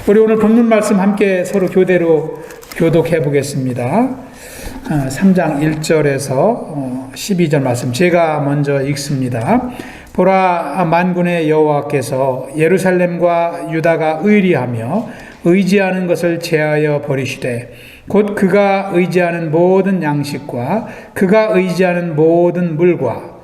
우리 오늘 본문 말씀 함께 서로 교대로 교독해 보겠습니다. 3장 1절에서 12절 말씀 제가 먼저 읽습니다. 보라, 만군의 여호와께서 예루살렘과 유다가 의리하며 의지하는 것을 제하여 버리시되 곧 그가 의지하는 모든 양식과 그가 의지하는 모든 물과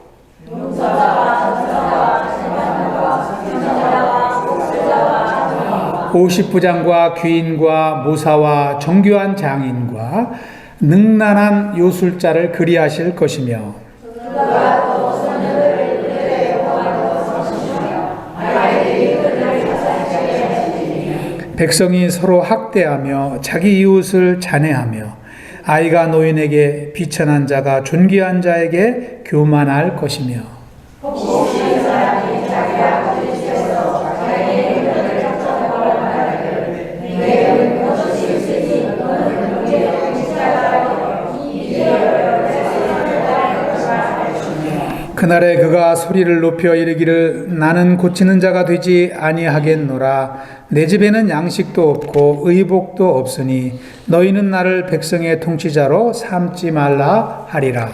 오십부장과 귀인과 모사와 정교한 장인과 능란한 요술자를 그리하실 것이며 백성이 서로 학대하며 자기 이웃을 잔해하며 아이가 노인에게 비천한 자가 존귀한 자에게 교만할 것이며 그날에 그가 소리를 높여 이르기를 나는 고치는 자가 되지 아니하겠노라. 내 집에는 양식도 없고 의복도 없으니 너희는 나를 백성의 통치자로 삼지 말라 하리라.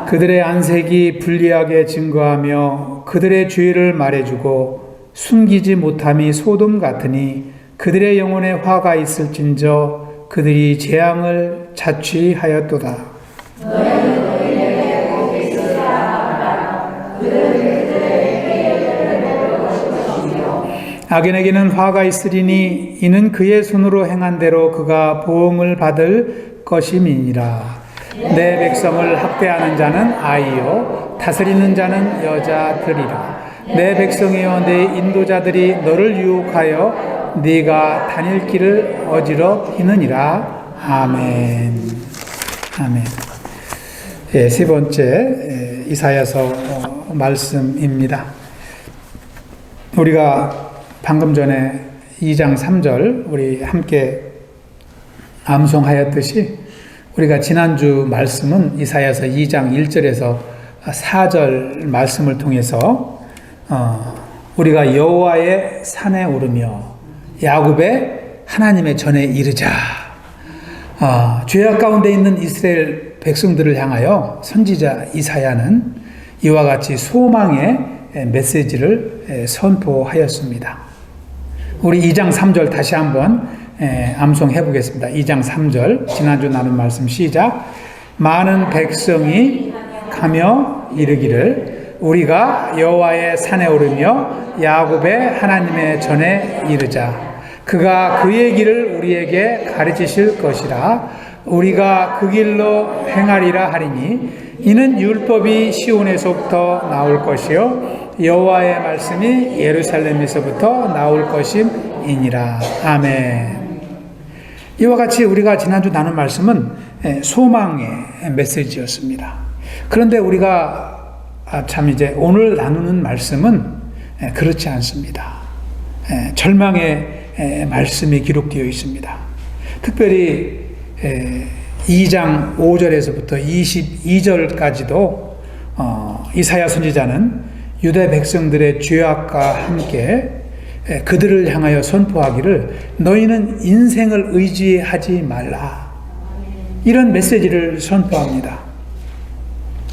그들의 안색이 불리하게 증거하며 그들의 죄를 말해주고 숨기지 못함이 소돔 같으니 그들의 영혼에 화가 있을진저 그들이 재앙을 자취하였도다. 악인에게는 화가 있으리니 이는 그의 손으로 행한 대로 그가 보응을 받을 것임이니라. 내 백성을 학대하는 자는 아이요 다스리는 자는 여자들이라. 내 백성이여 내 인도자들이 너를 유혹하여 네가 다닐 길을 어지럽히느니라. 아멘. 아멘. 예, 세 번째 이사야서 말씀입니다. 우리가 방금 전에 2장 3절 우리 함께 암송하였듯이 우리가 지난주 말씀은 이사야서 2장 1절에서 4절 말씀을 통해서 우리가 여호와의 산에 오르며 야곱의 하나님의 전에 이르자. 죄악 가운데 있는 이스라엘 백성들을 향하여 선지자 이사야는 이와 같이 소망의 메시지를 선포하였습니다. 우리 2장 3절 다시 한번 암송해 보겠습니다. 2장 3절 지난주 나눈 말씀 시작. 많은 백성이 가며 이르기를 우리가 여호와의 산에 오르며 야곱의 하나님의 전에 이르자. 그가 그의 길을 우리에게 가르치실 것이라. 우리가 그 길로 행하리라 하리니 이는 율법이 시온에서부터 나올 것이요 여호와의 말씀이 예루살렘에서부터 나올 것임이니라. 아멘. 이와 같이 우리가 지난주 나눈 말씀은 소망의 메시지였습니다. 그런데 우리가 참 이제 오늘 나누는 말씀은 그렇지 않습니다. 절망의 말씀이 기록되어 있습니다. 특별히 2장 5절에서부터 22절까지도 이사야 선지자는 유대 백성들의 죄악과 함께 그들을 향하여 선포하기를 너희는 인생을 의지하지 말라. 이런 메시지를 선포합니다.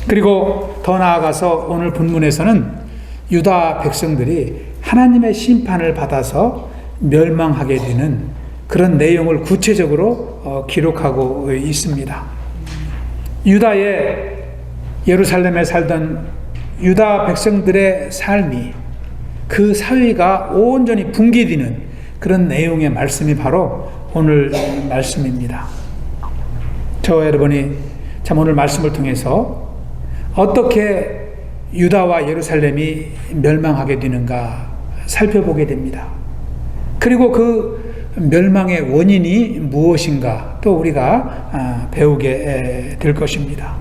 그리고 더 나아가서 오늘 본문에서는 유다 백성들이 하나님의 심판을 받아서 멸망하게 되는 그런 내용을 구체적으로 기록하고 있습니다. 유다의 예루살렘에 살던 유다 백성들의 삶이 그 사회가 온전히 붕괴되는 그런 내용의 말씀이 바로 오늘 말씀입니다. 저와 여러분이 참 오늘 말씀을 통해서 어떻게 유다와 예루살렘이 멸망하게 되는가 살펴보게 됩니다. 그리고 그 멸망의 원인이 무엇인가 또 우리가 배우게 될 것입니다.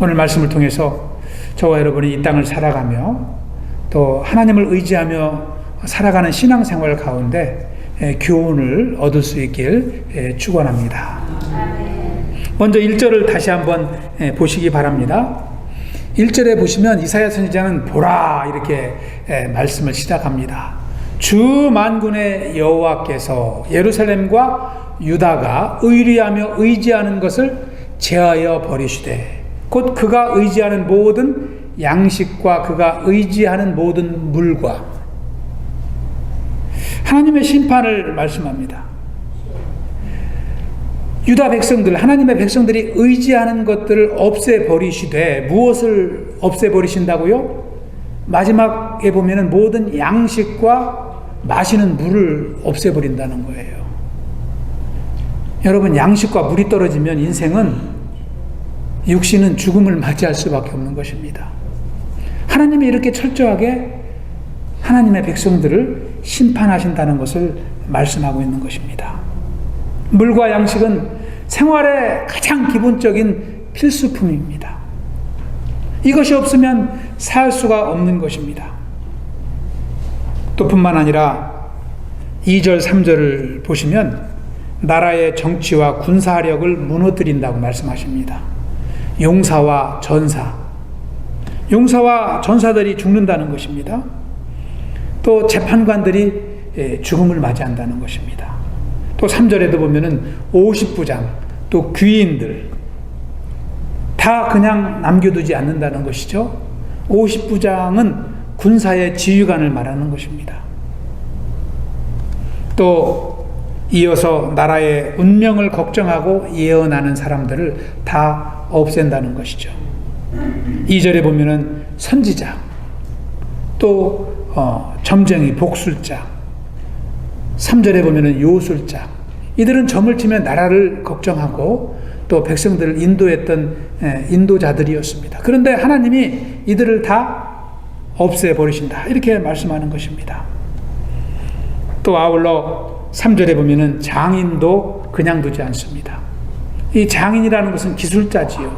오늘 말씀을 통해서 저와 여러분이 이 땅을 살아가며 또 하나님을 의지하며 살아가는 신앙생활 가운데 교훈을 얻을 수 있길 축원합니다. 먼저 1절을 다시 한번 보시기 바랍니다. 1절에 보시면 이사야 선지자는 보라 이렇게 말씀을 시작합니다. 주 만군의 여호와께서 예루살렘과 유다가 의리하며 의지하는 것을 제하여 버리시되 곧 그가 의지하는 모든 양식과 그가 의지하는 모든 물과 하나님의 심판을 말씀합니다. 유다 백성들, 하나님의 백성들이 의지하는 것들을 없애버리시되 무엇을 없애버리신다고요? 마지막에 보면은 모든 양식과 마시는 물을 없애버린다는 거예요. 여러분, 양식과 물이 떨어지면 인생은, 육신은 죽음을 맞이할 수밖에 없는 것입니다. 하나님이 이렇게 철저하게 하나님의 백성들을 심판하신다는 것을 말씀하고 있는 것입니다. 물과 양식은 생활의 가장 기본적인 필수품입니다. 이것이 없으면 살 수가 없는 것입니다. 또 뿐만 아니라 2절, 3절을 보시면 나라의 정치와 군사력을 무너뜨린다고 말씀하십니다. 용사와 전사들이 죽는다는 것입니다. 또 재판관들이 죽음을 맞이한다는 것입니다. 또 3절에도 보면은 50부장, 또 귀인들 다 그냥 남겨두지 않는다는 것이죠. 50부장은 군사의 지휘관을 말하는 것입니다. 또 이어서 나라의 운명을 걱정하고 예언하는 사람들을 다 없앤다는 것이죠. 2절에 보면은 선지자, 또 점쟁이, 복술자, 3절에 보면은 요술자, 이들은 점을 치면 나라를 걱정하고 또 백성들을 인도했던 인도자들이었습니다. 그런데 하나님이 이들을 다 없애버리신다, 이렇게 말씀하는 것입니다. 또 아울러 3절에 보면은 장인도 그냥 두지 않습니다. 이 장인이라는 것은 기술자지요.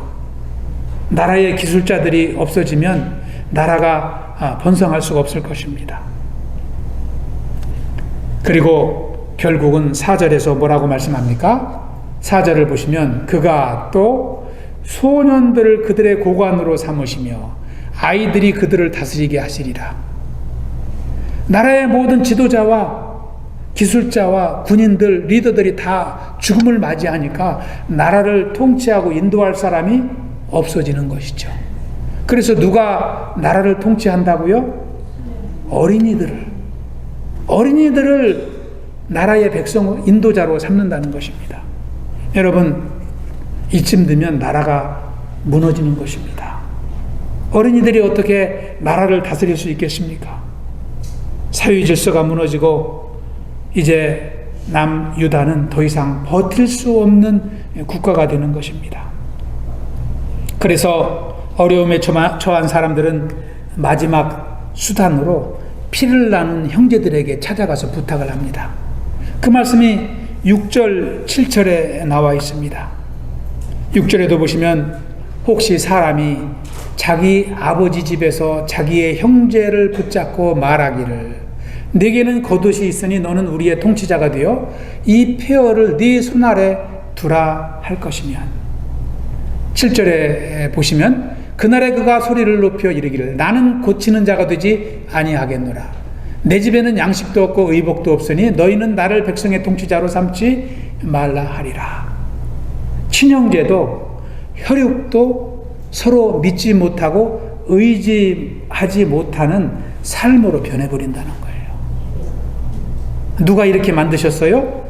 나라의 기술자들이 없어지면 나라가 번성할 수가 없을 것입니다. 그리고 결국은 4절에서 뭐라고 말씀합니까? 4절을 보시면 그가 또 소년들을 그들의 고관으로 삼으시며 아이들이 그들을 다스리게 하시리라. 나라의 모든 지도자와 기술자와 군인들, 리더들이 다 죽음을 맞이하니까 나라를 통치하고 인도할 사람이 없어지는 것이죠. 그래서 누가 나라를 통치한다고요? 어린이들을 나라의 백성 인도자로 삼는다는 것입니다. 여러분, 이쯤 되면 나라가 무너지는 것입니다. 어린이들이 어떻게 나라를 다스릴 수 있겠습니까? 사회 질서가 무너지고 이제 남유다는 더 이상 버틸 수 없는 국가가 되는 것입니다. 그래서 어려움에 처한 사람들은 마지막 수단으로 피를 나눈 형제들에게 찾아가서 부탁을 합니다. 그 말씀이 6절, 7절에 나와 있습니다. 6절에도 보시면 혹시 사람이 자기 아버지 집에서 자기의 형제를 붙잡고 말하기를 내게는 겉옷이 있으니 너는 우리의 통치자가 되어 이 폐허를 네 손아래 두라 할 것이면, 7절에 보시면 그날에 그가 소리를 높여 이르기를 나는 고치는 자가 되지 아니하겠노라. 내 집에는 양식도 없고 의복도 없으니 너희는 나를 백성의 통치자로 삼지 말라 하리라. 친형제도 혈육도 서로 믿지 못하고 의지하지 못하는 삶으로 변해버린다는 거예요. 누가 이렇게 만드셨어요?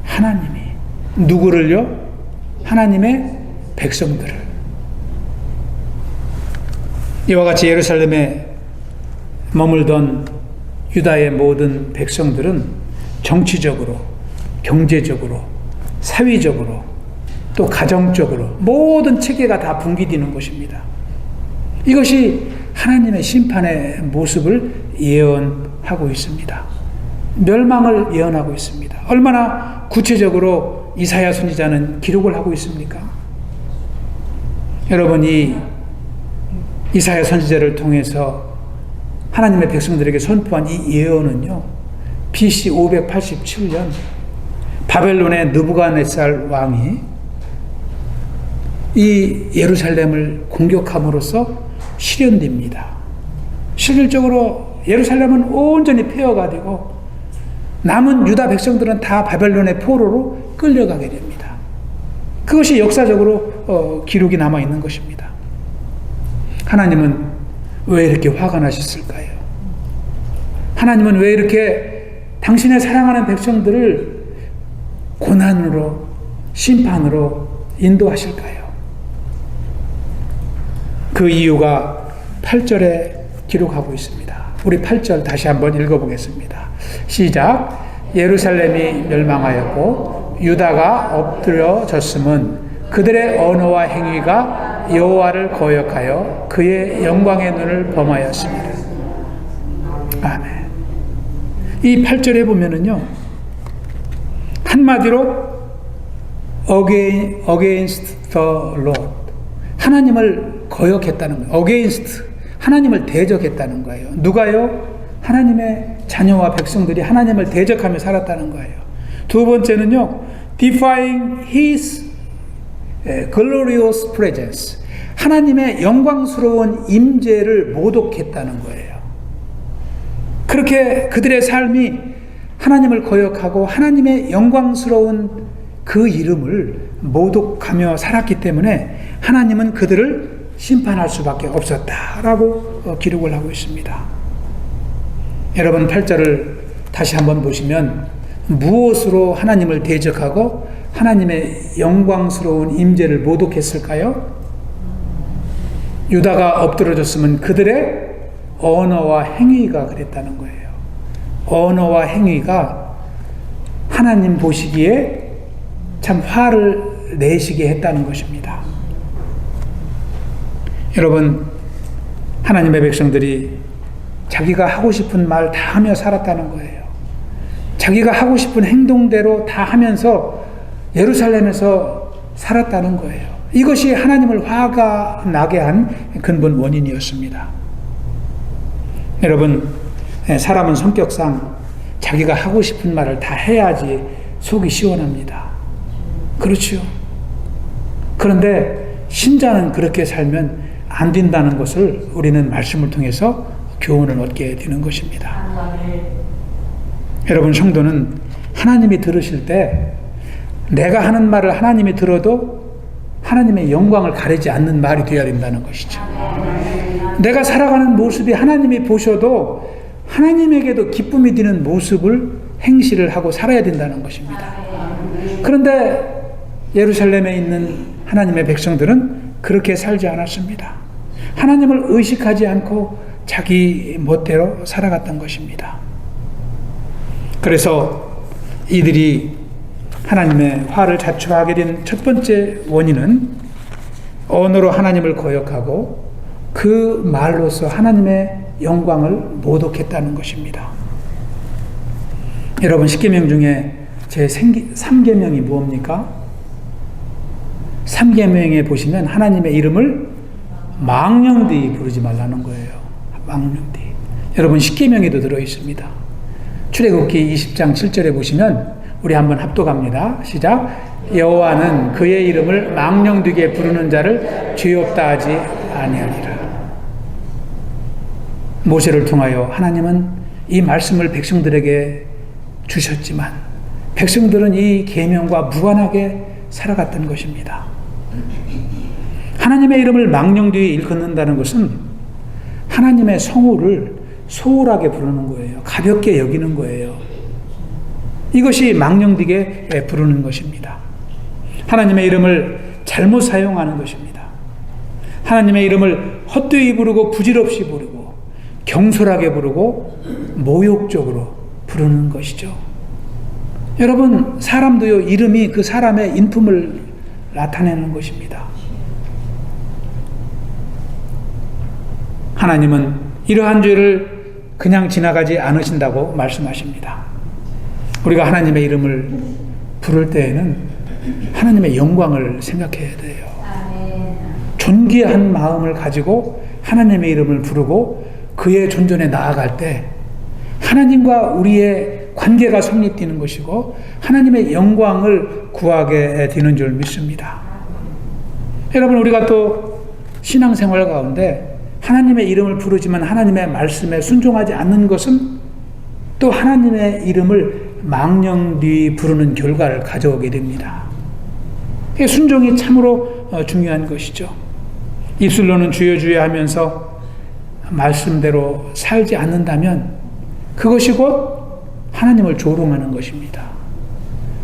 하나님이. 누구를요? 하나님의 백성들을. 이와 같이 예루살렘에 머물던 유다의 모든 백성들은 정치적으로, 경제적으로, 사회적으로, 또 가정적으로 모든 체계가 다 붕괴되는 것입니다. 이것이 하나님의 심판의 모습을 예언하고 있습니다. 멸망을 예언하고 있습니다. 얼마나 구체적으로 이사야 선지자는 기록을 하고 있습니까? 여러분이 이사야 선지자를 통해서 하나님의 백성들에게 선포한 이 예언은요, BC 587년 바벨론의 느부갓네살 왕이 이 예루살렘을 공격함으로써 실현됩니다. 실질적으로 예루살렘은 온전히 폐허가 되고 남은 유다 백성들은 다 바벨론의 포로로 끌려가게 됩니다. 그것이 역사적으로 기록이 남아있는 것입니다. 하나님은 왜 이렇게 화가 나셨을까요? 하나님은 왜 이렇게 당신의 사랑하는 백성들을 고난으로 심판으로 인도하실까요? 그 이유가 8절에 기록하고 있습니다. 우리 8절 다시 한번 읽어보겠습니다. 시작. 예루살렘이 멸망하였고 유다가 엎드려졌음은 그들의 언어와 행위가 여호와를 거역하여 그의 영광의 눈을 범하였습니다. 아멘. 이 8절에 보면은요, 한마디로 against the Lord, 하나님을 거역했다는 거예요. against, 하나님을 대적했다는 거예요. 누가요? 하나님의 자녀와 백성들이 하나님을 대적하며 살았다는 거예요. 두 번째는요, defying His glorious presence, 하나님의 영광스러운 임재를 모독했다는 거예요. 그렇게 그들의 삶이 하나님을 거역하고 하나님의 영광스러운 그 이름을 모독하며 살았기 때문에 하나님은 그들을 심판할 수밖에 없었다라고 기록을 하고 있습니다. 여러분 8절을 다시 한번 보시면 무엇으로 하나님을 대적하고 하나님의 영광스러운 임재를 모독했을까요? 유다가 엎드러졌으면 그들의 언어와 행위가 그랬다는 거예요. 언어와 행위가 하나님 보시기에 참 화를 내시게 했다는 것입니다. 여러분, 하나님의 백성들이 자기가 하고 싶은 말 다 하며 살았다는 거예요. 자기가 하고 싶은 행동대로 다 하면서 예루살렘에서 살았다는 거예요. 이것이 하나님을 화가 나게 한 근본 원인이었습니다. 여러분, 사람은 성격상 자기가 하고 싶은 말을 다 해야지 속이 시원합니다. 그렇죠. 그런데 신자는 그렇게 살면 안 된다는 것을 우리는 말씀을 통해서 교훈을 얻게 되는 것입니다. 여러분, 성도는 하나님이 들으실 때 내가 하는 말을 하나님이 들어도 하나님의 영광을 가리지 않는 말이 되어야 된다는 것이죠. 내가 살아가는 모습이 하나님이 보셔도 하나님에게도 기쁨이 되는 모습을 행실을 하고 살아야 된다는 것입니다. 그런데 예루살렘에 있는 하나님의 백성들은 그렇게 살지 않았습니다. 하나님을 의식하지 않고 자기 멋대로 살아갔던 것입니다. 그래서 이들이 하나님의 화를 자초하게 된 첫 번째 원인은 언어로 하나님을 거역하고 그 말로서 하나님의 영광을 모독했다는 것입니다. 여러분, 십계명 중에 제 3계명이 무엇입니까? 3계명에 보시면 하나님의 이름을 망령되이 부르지 말라는 거예요. 망령되이. 여러분, 10계명에도 들어있습니다. 출애굽기 20장 7절에 보시면 우리 한번 합독합니다. 시작. 여호와는 그의 이름을 망령되게 부르는 자를 죄 없다 하지 아니하리라. 모세를 통하여 하나님은 이 말씀을 백성들에게 주셨지만 백성들은 이 계명과 무관하게 살아갔던 것입니다. 하나님의 이름을 망령되이 일컫는다는 것은 하나님의 성호를 소홀하게 부르는 거예요. 가볍게 여기는 거예요. 이것이 망령되게 부르는 것입니다. 하나님의 이름을 잘못 사용하는 것입니다. 하나님의 이름을 헛되이 부르고 부질없이 부르고 경솔하게 부르고 모욕적으로 부르는 것이죠. 여러분, 사람도요, 이름이 그 사람의 인품을 나타내는 것입니다. 하나님은 이러한 죄를 그냥 지나가지 않으신다고 말씀하십니다. 우리가 하나님의 이름을 부를 때에는 하나님의 영광을 생각해야 돼요. 존귀한 마음을 가지고 하나님의 이름을 부르고 그의 존전에 나아갈 때 하나님과 우리의 관계가 성립되는 것이고 하나님의 영광을 구하게 되는 줄 믿습니다. 여러분, 우리가 또 신앙생활 가운데 하나님의 이름을 부르지만 하나님의 말씀에 순종하지 않는 것은 또 하나님의 이름을 망령되이 부르는 결과를 가져오게 됩니다. 순종이 참으로 중요한 것이죠. 입술로는 주여 주여 하면서 말씀대로 살지 않는다면 그것이 곧 하나님을 조롱하는 것입니다.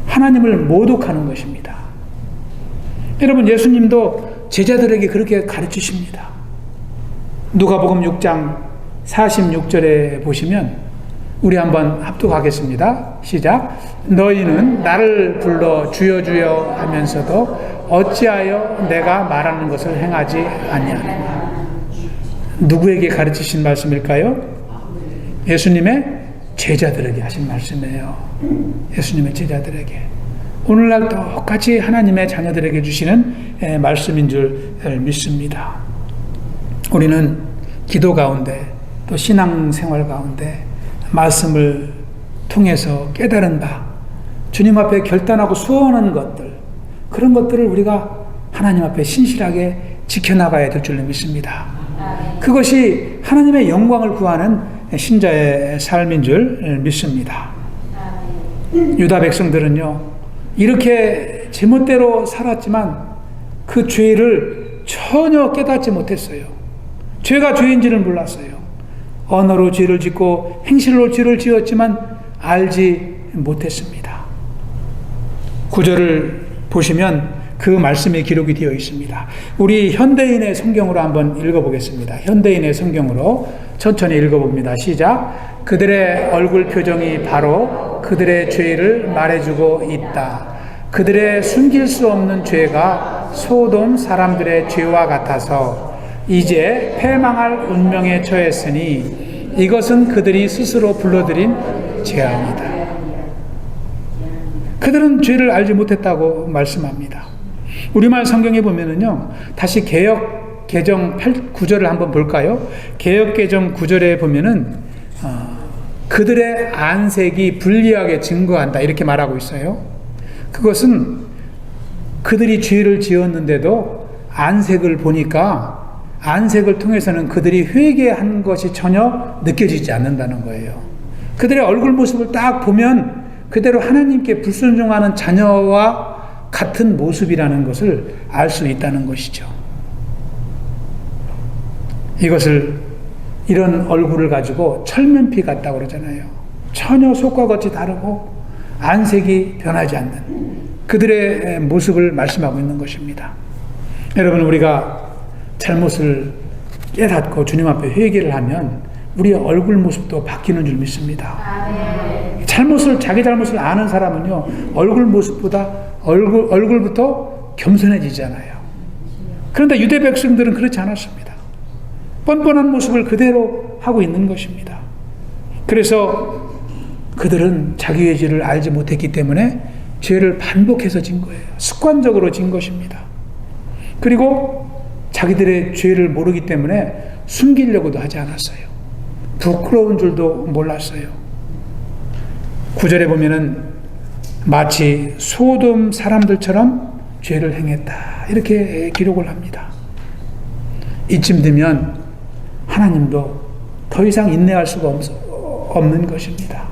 하나님을 모독하는 것입니다. 여러분, 예수님도 제자들에게 그렇게 가르치십니다. 누가복음 6장 46절에 보시면 우리 한번 합독하겠습니다. 시작. 너희는 나를 불러 주여 주여 하면서도 어찌하여 내가 말하는 것을 행하지 아니하느냐. 누구에게 가르치신 말씀일까요? 예수님의 제자들에게 하신 말씀이에요. 예수님의 제자들에게. 오늘날 똑같이 하나님의 자녀들에게 주시는 말씀인 줄 믿습니다. 우리는 기도 가운데 또 신앙생활 가운데 말씀을 통해서 깨달은 바, 주님 앞에 결단하고 수원하는 것들, 그런 것들을 우리가 하나님 앞에 신실하게 지켜나가야 될 줄 믿습니다. 그것이 하나님의 영광을 구하는 신자의 삶인 줄 믿습니다. 유다 백성들은요, 이렇게 제멋대로 살았지만 그 죄를 전혀 깨닫지 못했어요. 죄가 죄인지를 몰랐어요. 언어로 죄를 짓고 행실로 죄를 지었지만 알지 못했습니다. 구절을 보시면 그 말씀이 기록이 되어 있습니다. 우리 현대인의 성경으로 한번 읽어보겠습니다. 현대인의 성경으로 천천히 읽어봅니다. 시작. 그들의 얼굴 표정이 바로 그들의 죄를 말해주고 있다. 그들의 숨길 수 없는 죄가 소돔 사람들의 죄와 같아서 이제 패망할 운명에 처했으니 이것은 그들이 스스로 불러들인 재앙이다. 그들은 죄를 알지 못했다고 말씀합니다. 우리말 성경에 보면은요, 다시 개역 개정 9절을 한번 볼까요? 개역 개정 9절에 보면은 그들의 안색이 불리하게 증거한다 이렇게 말하고 있어요. 그것은 그들이 죄를 지었는데도 안색을 보니까 안색을 통해서는 그들이 회개한 것이 전혀 느껴지지 않는다는 거예요. 그들의 얼굴 모습을 딱 보면 그대로 하나님께 불순종하는 자녀와 같은 모습이라는 것을 알 수 있다는 것이죠. 이것을, 이런 얼굴을 가지고 철면피 같다고 그러잖아요. 전혀 속과 겉이 다르고 안색이 변하지 않는 그들의 모습을 말씀하고 있는 것입니다. 여러분, 우리가 잘못을 깨닫고 주님 앞에 회개를 하면 우리의 얼굴 모습도 바뀌는 줄 믿습니다. 자기 잘못을 아는 사람은요, 얼굴 모습보다 얼굴부터 겸손해지잖아요. 그런데 유대 백성들은 그렇지 않았습니다. 뻔뻔한 모습을 그대로 하고 있는 것입니다. 그래서 그들은 자기의 죄를 알지 못했기 때문에 죄를 반복해서 진 거예요. 습관적으로 진 것입니다. 그리고 자기들의 죄를 모르기 때문에 숨기려고도 하지 않았어요. 부끄러운 줄도 몰랐어요. 9절에 보면은 마치 소돔 사람들처럼 죄를 행했다 이렇게 기록을 합니다. 이쯤 되면 하나님도 더 이상 인내할 수가 없는 것입니다.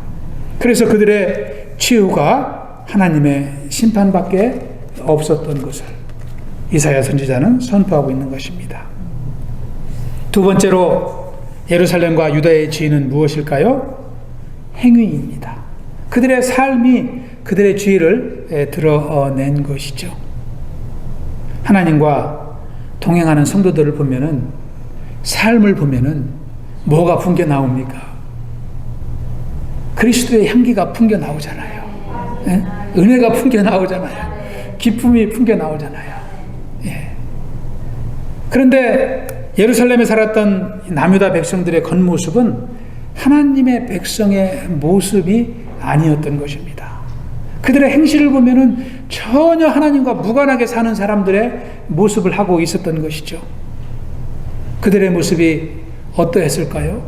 그래서 그들의 최후가 하나님의 심판밖에 없었던 것을 이사야 선지자는 선포하고 있는 것입니다. 두 번째로 예루살렘과 유다의 죄는 무엇일까요? 행위입니다. 그들의 삶이 그들의 죄를 드러낸 것이죠. 하나님과 동행하는 성도들을 보면은, 삶을 보면은 뭐가 풍겨 나옵니까? 그리스도의 향기가 풍겨 나오잖아요. 예? 은혜가 풍겨 나오잖아요. 기쁨이 풍겨 나오잖아요. 예. 그런데 예루살렘에 살았던 남유다 백성들의 겉모습은 하나님의 백성의 모습이 아니었던 것입니다. 그들의 행실을 보면은 전혀 하나님과 무관하게 사는 사람들의 모습을 하고 있었던 것이죠. 그들의 모습이 어떠했을까요?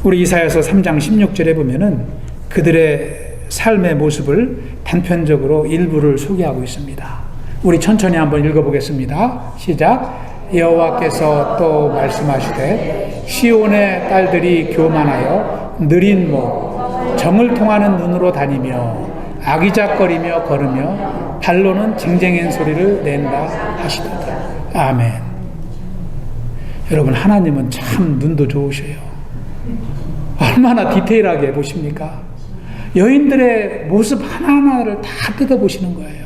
우리 이사야서 3장 16절에 보면은 그들의 삶의 모습을 단편적으로 일부를 소개하고 있습니다. 우리 천천히 한번 읽어보겠습니다. 시작. 여호와께서 또 말씀하시되 시온의 딸들이 교만하여 느린 목 정을 통하는 눈으로 다니며 아기작거리며 걸으며 발로는 쟁쟁한 소리를 낸다 하시도다. 아멘. 여러분, 하나님은 참 눈도 좋으셔요. 얼마나 디테일하게 보십니까? 여인들의 모습 하나하나를 다 뜯어보시는 거예요.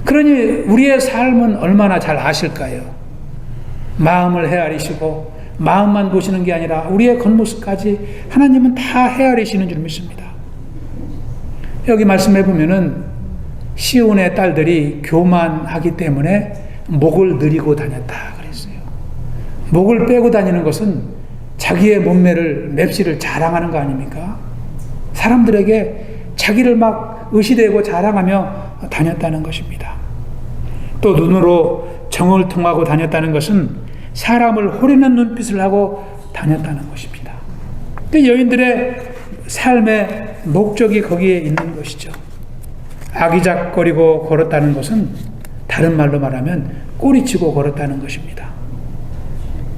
그러니 우리의 삶은 얼마나 잘 아실까요? 마음을 헤아리시고 마음만 보시는 게 아니라 우리의 겉모습까지 하나님은 다 헤아리시는 줄 믿습니다. 여기 말씀해 보면은 시온의 딸들이 교만하기 때문에 목을 느리고 다녔다 그랬어요. 목을 빼고 다니는 것은 자기의 몸매를 맵시를 자랑하는 거 아닙니까? 사람들에게 자기를 막 의시대고 자랑하며 다녔다는 것입니다. 또 눈으로 정을 통하고 다녔다는 것은 사람을 호리는 눈빛을 하고 다녔다는 것입니다. 그 여인들의 삶의 목적이 거기에 있는 것이죠. 아기작거리고 걸었다는 것은 다른 말로 말하면 꼬리치고 걸었다는 것입니다.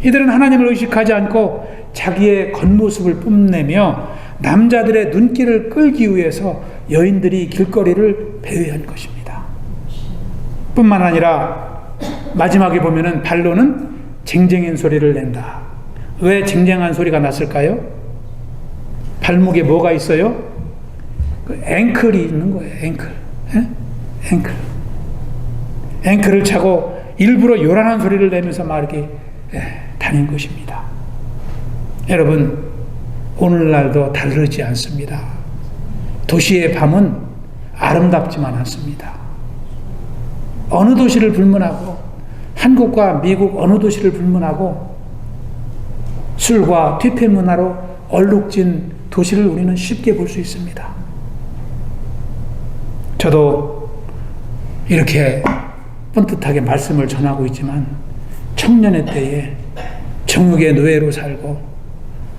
이들은 하나님을 의식하지 않고 자기의 겉모습을 뽐내며 남자들의 눈길을 끌기 위해서 여인들이 길거리를 배회한 것입니다. 뿐만 아니라 마지막에 보면은 발로는 쟁쟁한 소리를 낸다. 왜 쟁쟁한 소리가 났을까요? 발목에 뭐가 있어요? 그 앵클이 있는 거예요. 앵클. 앵클. 앵클을 차고 일부러 요란한 소리를 내면서 막 이렇게 다닌 것입니다. 여러분, 오늘날도 다르지 않습니다. 도시의 밤은 아름답지만 않습니다. 어느 도시를 불문하고 한국과 미국 어느 도시를 불문하고 술과 퇴폐 문화로 얼룩진 도시를 우리는 쉽게 볼 수 있습니다. 저도 이렇게 뻔듯하게 말씀을 전하고 있지만 청년의 때에 정욕의 노예로 살고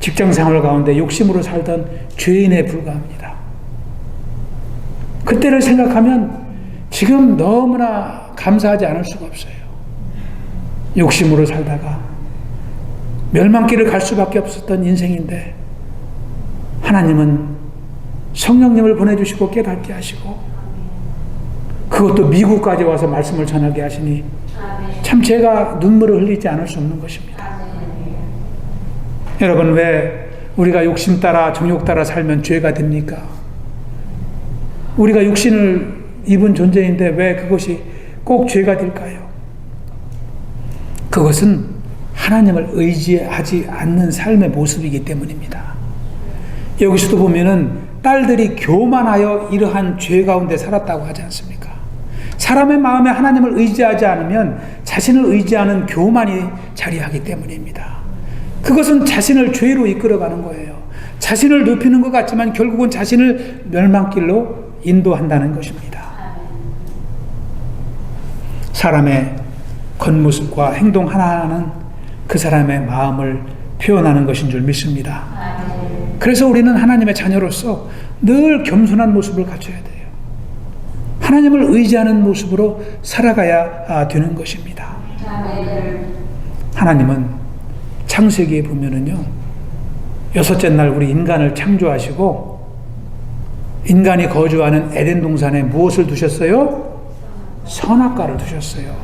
직장생활 가운데 욕심으로 살던 죄인에 불과합니다. 그때를 생각하면 지금 너무나 감사하지 않을 수가 없어요. 욕심으로 살다가 멸망길을 갈 수밖에 없었던 인생인데 하나님은 성령님을 보내주시고 깨닫게 하시고 그것도 미국까지 와서 말씀을 전하게 하시니 참 제가 눈물을 흘리지 않을 수 없는 것입니다. 여러분, 왜 우리가 욕심 따라 정욕 따라 살면 죄가 됩니까? 우리가 육신을 입은 존재인데 왜 그것이 꼭 죄가 될까요? 그것은 하나님을 의지하지 않는 삶의 모습이기 때문입니다. 여기서도 보면은 딸들이 교만하여 이러한 죄 가운데 살았다고 하지 않습니까? 사람의 마음에 하나님을 의지하지 않으면 자신을 의지하는 교만이 자리하기 때문입니다. 그것은 자신을 죄로 이끌어가는 거예요. 자신을 높이는 것 같지만 결국은 자신을 멸망길로 인도한다는 것입니다. 사람의 겉모습과 행동 하나하나는 그 사람의 마음을 표현하는 것인 줄 믿습니다. 그래서 우리는 하나님의 자녀로서 늘 겸손한 모습을 갖춰야 돼요. 하나님을 의지하는 모습으로 살아가야 되는 것입니다. 하나님은 창세기에 보면은요, 여섯째 날 우리 인간을 창조하시고 인간이 거주하는 에덴 동산에 무엇을 두셨어요? 선악과를 두셨어요.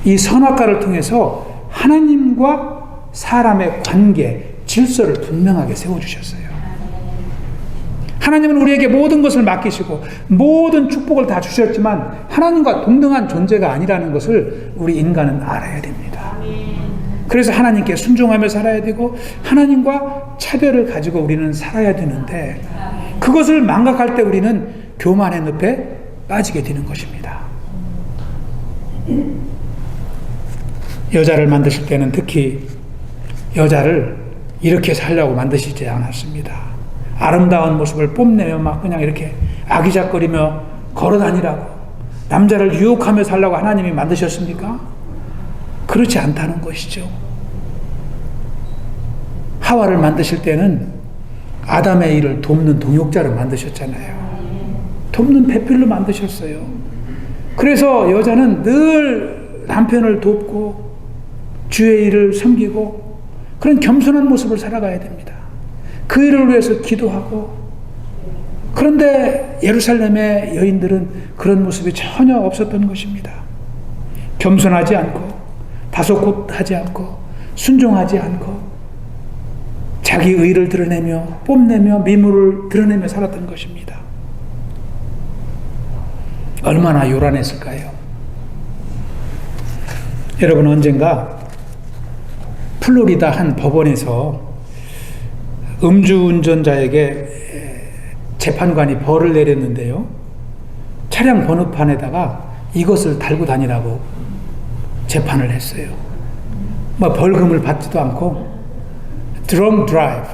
이 선악과를 통해서 하나님과 사람의 관계, 질서를 분명하게 세워주셨어요. 하나님은 우리에게 모든 것을 맡기시고 모든 축복을 다 주셨지만 하나님과 동등한 존재가 아니라는 것을 우리 인간은 알아야 됩니다. 그래서 하나님께 순종하며 살아야 되고 하나님과 차별을 가지고 우리는 살아야 되는데 그것을 망각할 때 우리는 교만의 늪에 빠지게 되는 것입니다. 여자를 만드실 때는 특히 여자를 이렇게 살려고 만드시지 않았습니다. 아름다운 모습을 뽐내며 막 그냥 이렇게 아기작거리며 걸어다니라고, 남자를 유혹하며 살라고 하나님이 만드셨습니까? 그렇지 않다는 것이죠. 하와를 만드실 때는 아담의 일을 돕는 동역자를 만드셨잖아요. 돕는 배필로 만드셨어요. 그래서 여자는 늘 남편을 돕고 주의 일을 섬기고 그런 겸손한 모습을 살아가야 됩니다. 그 일을 위해서 기도하고. 그런데 예루살렘의 여인들은 그런 모습이 전혀 없었던 것입니다. 겸손하지 않고 다소곳하지 않고 순종하지 않고 자기 의를 드러내며 뽐내며 미모를 드러내며 살았던 것입니다. 얼마나 요란했을까요? 여러분, 언젠가 플로리다 한 법원에서 음주운전자에게 재판관이 벌을 내렸는데요, 차량 번호판에다가 이것을 달고 다니라고 재판을 했어요. 뭐 벌금을 받지도 않고 drunk drive,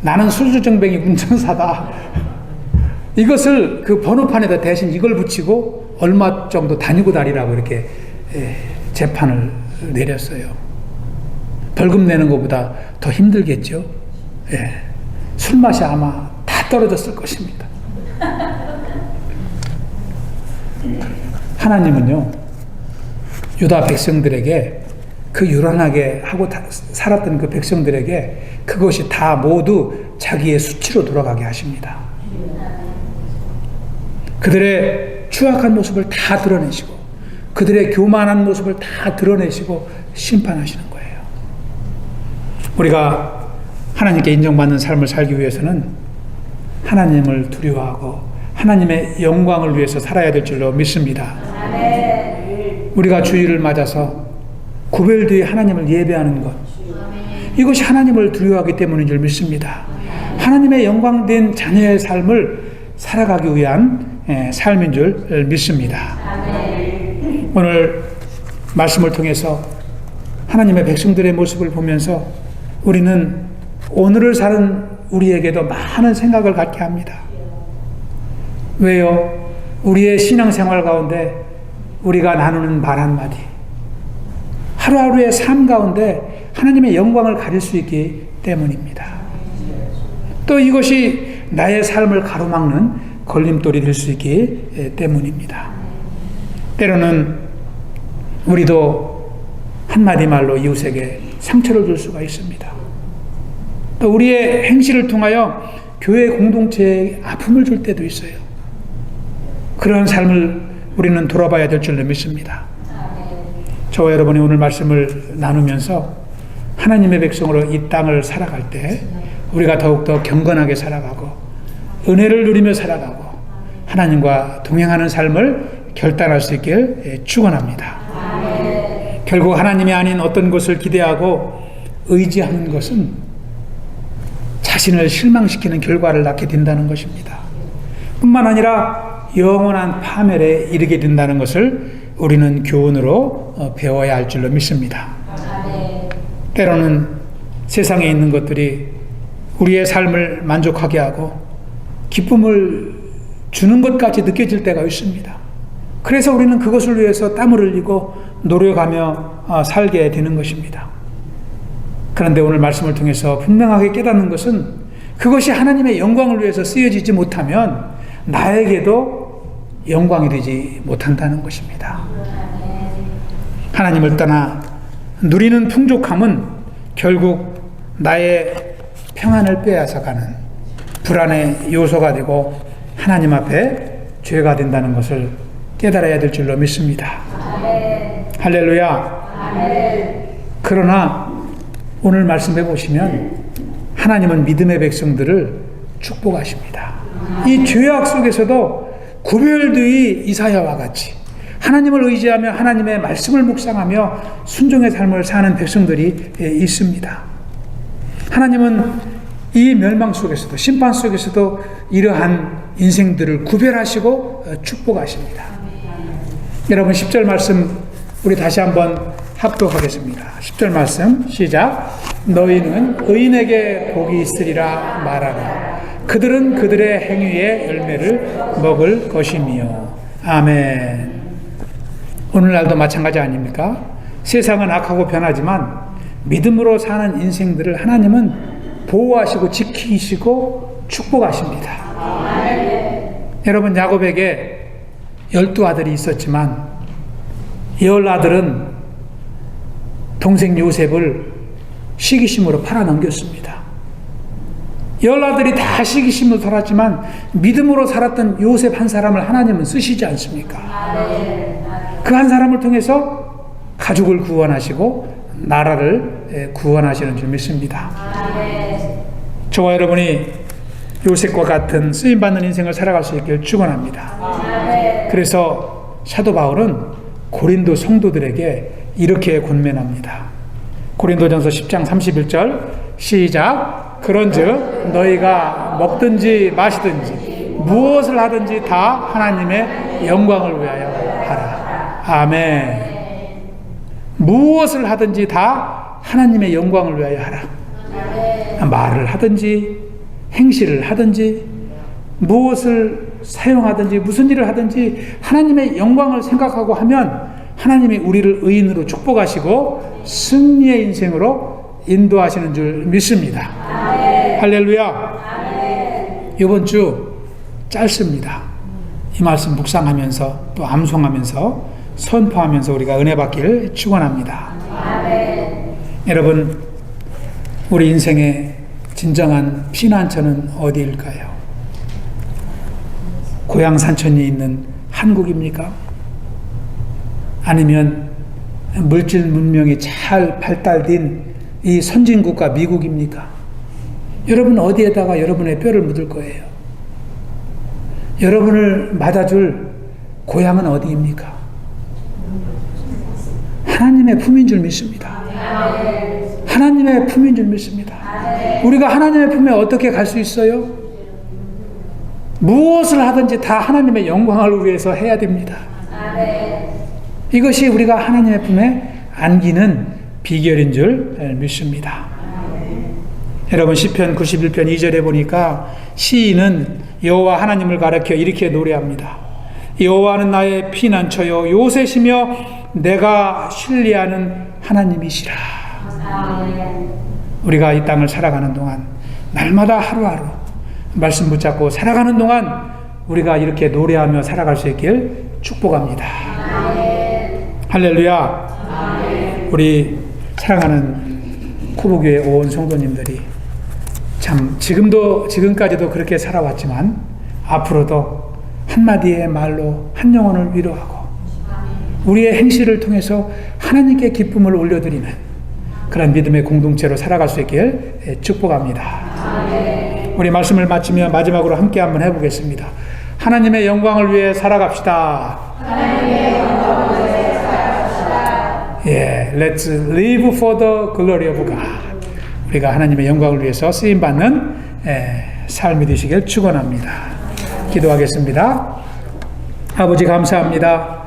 나는 술주정뱅이 운전사다, 이것을 그 번호판에다 대신 이걸 붙이고 얼마 정도 다니고 다니라고 이렇게 재판을 내렸어요. 벌금 내는 것보다 더 힘들겠죠. 술맛이 아마 다 떨어졌을 것입니다. 하나님은요, 유다 백성들에게, 그 요란하게 하고 살았던 그 백성들에게 그것이 다 모두 자기의 수치로 돌아가게 하십니다. 그들의 추악한 모습을 다 드러내시고 그들의 교만한 모습을 다 드러내시고 심판하시는 거예요. 우리가 하나님께 인정받는 삶을 살기 위해서는 하나님을 두려워하고 하나님의 영광을 위해서 살아야 될 줄로 믿습니다. 우리가 주일을 맞아서 구별되어 하나님을 예배하는 것, 이것이 하나님을 두려워하기 때문인 줄 믿습니다. 하나님의 영광된 자녀의 삶을 살아가기 위한 삶인 줄 믿습니다. 오늘 말씀을 통해서 하나님의 백성들의 모습을 보면서 우리는 오늘을 사는 우리에게도 많은 생각을 갖게 합니다. 왜요? 우리의 신앙생활 가운데 우리가 나누는 말 한마디, 하루하루의 삶 가운데 하나님의 영광을 가릴 수 있기 때문입니다. 또 이것이 나의 삶을 가로막는 걸림돌이 될 수 있기 때문입니다. 때로는 우리도 한마디 말로 이웃에게 상처를 줄 수가 있습니다. 또 우리의 행실을 통하여 교회 공동체에 아픔을 줄 때도 있어요. 그런 삶을 우리는 돌아봐야 될 줄로 믿습니다. 저와 여러분이 오늘 말씀을 나누면서 하나님의 백성으로 이 땅을 살아갈 때 우리가 더욱더 경건하게 살아가고 은혜를 누리며 살아가고 하나님과 동행하는 삶을 결단할 수 있길 축원합니다. 결국 하나님이 아닌 어떤 것을 기대하고 의지하는 것은 자신을 실망시키는 결과를 낳게 된다는 것입니다. 뿐만 아니라 영원한 파멸에 이르게 된다는 것을 우리는 교훈으로 배워야 할 줄로 믿습니다. 때로는 세상에 있는 것들이 우리의 삶을 만족하게 하고 기쁨을 주는 것까지 느껴질 때가 있습니다. 그래서 우리는 그것을 위해서 땀을 흘리고 노력하며 살게 되는 것입니다. 그런데 오늘 말씀을 통해서 분명하게 깨닫는 것은 그것이 하나님의 영광을 위해서 쓰여지지 못하면 나에게도 영광이 되지 못한다는 것입니다. 하나님을 떠나 누리는 풍족함은 결국 나의 평안을 빼앗아가는 불안의 요소가 되고 하나님 앞에 죄가 된다는 것을 깨달아야 될 줄로 믿습니다. 할렐루야. 그러나 오늘 말씀해 보시면 하나님은 믿음의 백성들을 축복하십니다. 이 죄악 속에서도 구별되이 이사야와 같이 하나님을 의지하며 하나님의 말씀을 묵상하며 순종의 삶을 사는 백성들이 있습니다. 하나님은 이 멸망 속에서도 심판 속에서도 이러한 인생들을 구별하시고 축복하십니다. 여러분 10절 말씀 우리 다시 한번 합독하겠습니다. 10절 말씀 시작. 너희는 의인에게 복이 있으리라 말하라. 그들은 그들의 행위의 열매를 먹을 것이며. 아멘. 오늘날도 마찬가지 아닙니까? 세상은 악하고 변하지만 믿음으로 사는 인생들을 하나님은 보호하시고 지키시고 축복하십니다. 여러분 야곱에게 12아들이 있었지만 10아들은 동생 요셉을 시기심으로 팔아넘겼습니다. 10아들이 다 시기심으로 살았지만 믿음으로 살았던 요셉 한 사람을 하나님은 쓰시지 않습니까? 그 한 사람을 통해서 가족을 구원하시고 나라를 구원하시는 줄 믿습니다. 저와 여러분이 요셉과 같은 쓰임받는 인생을 살아갈 수 있기를 축원합니다. 그래서 사도 바울은 고린도 성도들에게 이렇게 권면합니다. 고린도전서 10장 31절 시작. 그런즉 너희가 먹든지 마시든지 무엇을 하든지 다 하나님의 영광을 위하여 하라. 아멘. 무엇을 하든지 다 하나님의 영광을 위하여 하라. 말을 하든지 행실을 하든지 무엇을 사용하든지 무슨 일을 하든지 하나님의 영광을 생각하고 하면 하나님이 우리를 의인으로 축복하시고 승리의 인생으로 인도하시는 줄 믿습니다. 할렐루야. 이번 주 짧습니다. 이 말씀 묵상하면서 또 암송하면서 선포하면서 우리가 은혜 받기를 축원합니다. 여러분, 우리 인생의 진정한 피난처는 어디일까요? 고향 산천이 있는 한국입니까? 아니면 물질 문명이 잘 발달된 이 선진국가 미국입니까? 여러분 어디에다가 여러분의 뼈를 묻을 거예요? 여러분을 맞아줄 고향은 어디입니까? 하나님의 품인 줄 믿습니다. 하나님의 품인 줄 믿습니다. 우리가 하나님의 품에 어떻게 갈 수 있어요? 무엇을 하든지 다 하나님의 영광을 위해서 해야 됩니다. 이것이 우리가 하나님의 품에 안기는 비결인 줄 믿습니다. 여러분 시편 91편 2절에 보니까 시인은 여호와 하나님을 가리켜 이렇게 노래합니다. 여호와는 나의 피난처요 요새시며 내가 신뢰하는 하나님이시라. 우리가 이 땅을 살아가는 동안 날마다 하루하루 말씀 붙잡고 살아가는 동안 우리가 이렇게 노래하며 살아갈 수 있길 축복합니다. 할렐루야. 우리 사랑하는 코보교회 온 성도님들이 참 지금까지도 그렇게 살아왔지만 앞으로도 한마디의 말로 한 영혼을 위로하고 우리의 행실을 통해서 하나님께 기쁨을 올려드리는 그런 믿음의 공동체로 살아갈 수 있길 축복합니다. 우리 말씀을 마치며 마지막으로 함께 한번 해보겠습니다. 하나님의 영광을 위해 살아갑시다. 예, let's live for the glory of God. 우리가 하나님의 영광을 위해서 쓰임받는 삶이 되시길 축원합니다. 기도하겠습니다. 아버지 감사합니다.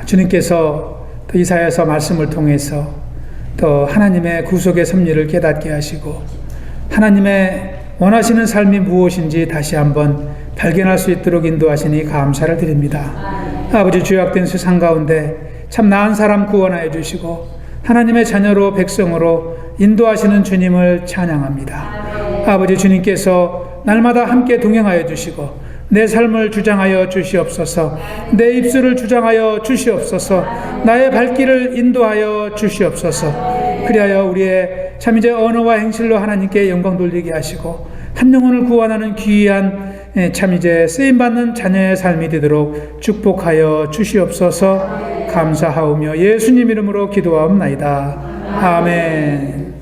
주님께서 또 이사야서 말씀을 통해서 또 하나님의 구속의 섭리를 깨닫게 하시고 하나님의 원하시는 삶이 무엇인지 다시 한번 발견할 수 있도록 인도하시니 감사를 드립니다. 아버지 죄악된 세상 가운데 참 나은 사람 구원하여 주시고 하나님의 자녀로 백성으로 인도하시는 주님을 찬양합니다. 아버지 주님께서 날마다 함께 동행하여 주시고 내 삶을 주장하여 주시옵소서. 내 입술을 주장하여 주시옵소서. 나의 발길을 인도하여 주시옵소서. 그리하여 우리의 참 이제 언어와 행실로 하나님께 영광 돌리게 하시고 한 영혼을 구원하는 귀한 참 이제 쓰임받는 자녀의 삶이 되도록 축복하여 주시옵소서. 감사하오며 예수님 이름으로 기도하옵나이다. 아멘.